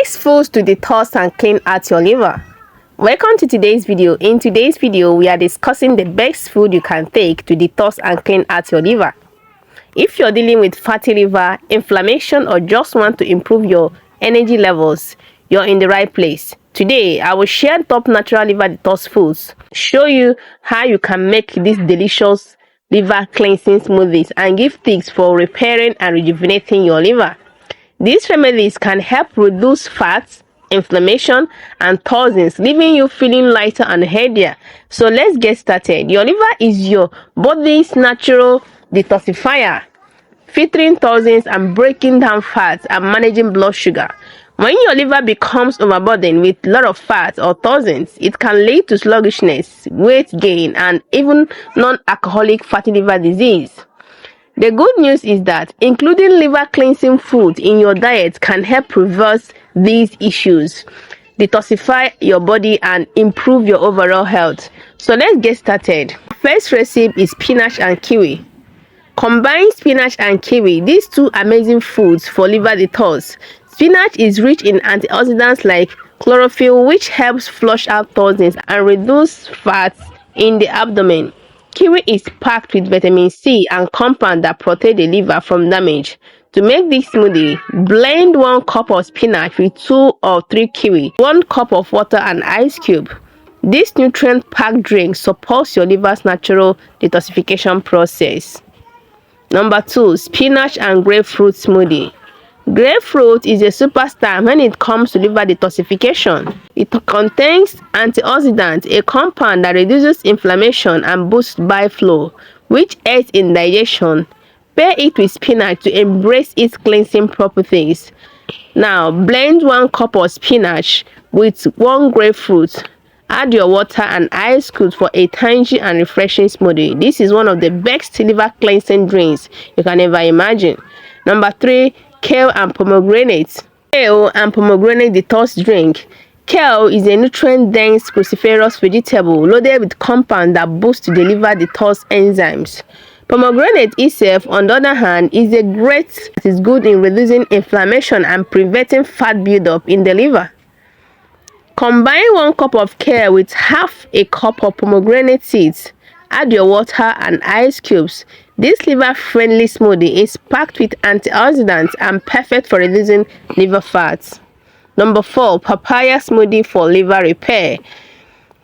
Best foods to detox and clean out your liver. Welcome to today's video. In today's video, we are discussing the best food you can take to detox and clean out your liver. If you're dealing with fatty liver, inflammation, or just want to improve your energy levels, you're in the right place. Today, I will share top natural liver detox foods, show you how you can make these delicious liver cleansing smoothies, and give tips for repairing and rejuvenating your liver. These remedies can help reduce fats, inflammation, and toxins, leaving you feeling lighter and healthier. So let's get started. Your liver is your body's natural detoxifier, filtering toxins and breaking down fats and managing blood sugar. When your liver becomes overburdened with a lot of fats or toxins, it can lead to sluggishness, weight gain, and even non-alcoholic fatty liver disease. The good news is that including liver cleansing foods in your diet can help reverse these issues, detoxify your body, and improve your overall health. So let's get started. First recipe is spinach and kiwi. Combine spinach and kiwi, these two amazing foods for liver detox. Spinach is rich in antioxidants like chlorophyll, which helps flush out toxins and reduce fats in the abdomen. Kiwi is packed with vitamin C and compounds that protect the liver from damage. To make this smoothie, blend 1 cup of spinach with 2 or 3 kiwi, 1 cup of water and ice cube. This nutrient-packed drink supports your liver's natural detoxification process. Number 2, spinach and grapefruit smoothie. Grapefruit is a superstar when it comes to liver detoxification. It contains antioxidants, a compound that reduces inflammation and boosts bile flow, which aids in digestion. Pair it with spinach to embrace its cleansing properties. Now, blend 1 cup of spinach with 1 grapefruit. Add your water and ice cubes for a tangy and refreshing smoothie. This is one of the best liver cleansing drinks you can ever imagine. Number 3, Kale and Pomegranate. Kale and Pomegranate detox drink. Kale is a nutrient-dense cruciferous vegetable loaded with compounds that boost the liver detox enzymes. Pomegranate itself, on the other hand, is good in reducing inflammation and preventing fat buildup in the liver. Combine 1 cup of kale with half a cup of pomegranate seeds. Add your water and ice cubes. This liver-friendly smoothie is packed with antioxidants and perfect for reducing liver fats. Number 4, Papaya Smoothie for liver repair.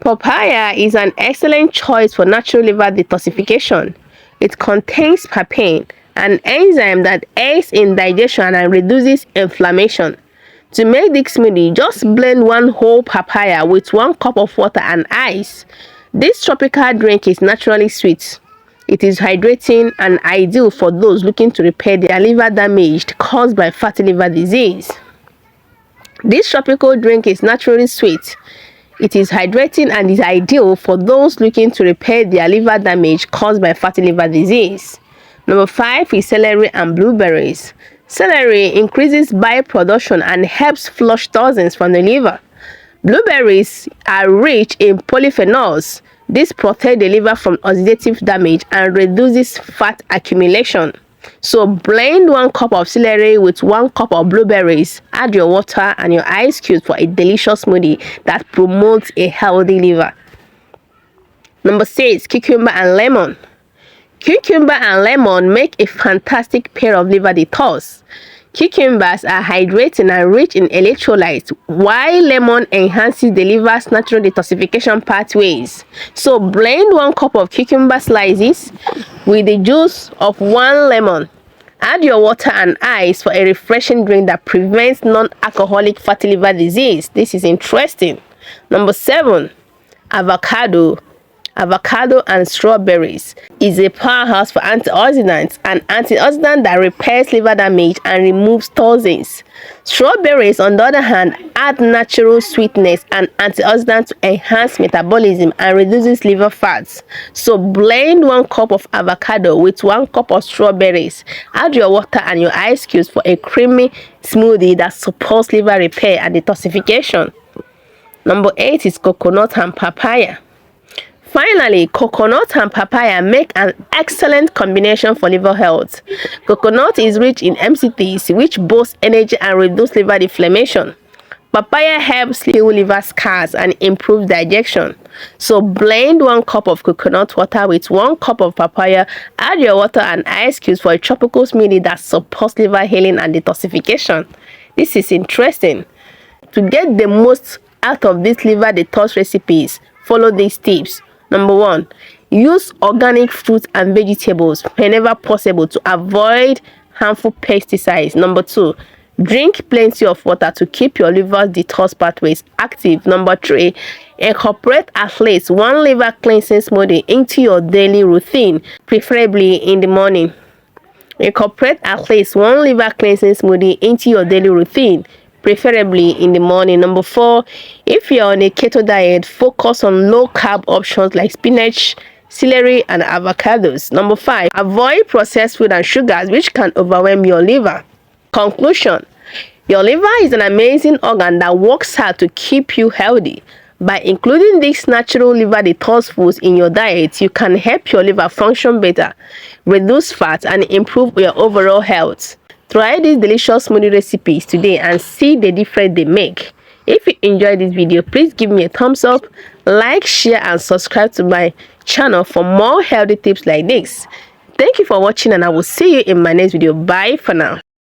Papaya is an excellent choice for natural liver detoxification. It contains papain, an enzyme that aids in digestion and reduces inflammation. To make this smoothie, just blend 1 whole papaya with 1 cup of water and ice. This tropical drink is naturally sweet. It is hydrating and ideal for those looking to repair their liver damage caused by fatty liver disease. This tropical drink is naturally sweet. It is hydrating and is ideal for those looking to repair their liver damage caused by fatty liver disease. Number 5 is celery and blueberries. Celery increases bile production and helps flush toxins from the liver. Blueberries are rich in polyphenols. This protects the liver from oxidative damage and reduces fat accumulation. So blend 1 cup of celery with 1 cup of blueberries. Add your water and your ice cubes for a delicious smoothie that promotes a healthy liver. Number 6, cucumber and lemon. Cucumber and lemon make a fantastic pair of liver detox. Cucumbers are hydrating and rich in electrolytes, while lemon enhances the liver's natural detoxification pathways. So blend 1 cup of cucumber slices with the juice of 1 lemon. Add your water and ice for a refreshing drink that prevents non-alcoholic fatty liver disease. This is interesting. Number 7, Avocado and Strawberries is a powerhouse for antioxidants, an antioxidant that repairs liver damage and removes toxins. Strawberries, on the other hand, add natural sweetness and antioxidants to enhance metabolism and reduces liver fats. So blend 1 cup of avocado with 1 cup of strawberries. Add your water and your ice cubes for a creamy smoothie that supports liver repair and detoxification. Number 8 is coconut and papaya. Finally, coconut and papaya make an excellent combination for liver health. Coconut is rich in MCTs, which boost energy and reduce liver inflammation. Papaya helps heal liver scars and improve digestion. So blend 1 cup of coconut water with 1 cup of papaya. Add your water and ice cubes for a tropical smoothie that supports liver healing and detoxification. This is interesting. To get the most out of these liver detox recipes, follow these tips. Number 1, use organic fruits and vegetables whenever possible to avoid harmful pesticides. Number 2, drink plenty of water to keep your liver detox pathways active. Number 3, incorporate at least 1 liver cleansing smoothie into your daily routine, preferably in the morning. Incorporate at least 1 liver cleansing smoothie into your daily routine, preferably in the morning. Number 4, if you're on a keto diet, focus on low carb options like spinach, celery, and avocados. Number 5, avoid processed food and sugars which can overwhelm your liver. Conclusion: your liver is an amazing organ that works hard to keep you healthy. By including these natural liver detox foods in your diet, you can help your liver function better, reduce fat, and improve your overall health. Try these delicious smoothie recipes today and see the difference they make. If you enjoyed this video, please give me a thumbs up, like, share, and subscribe to my channel for more healthy tips like this. Thank you for watching, and I will see you in my next video. Bye for now.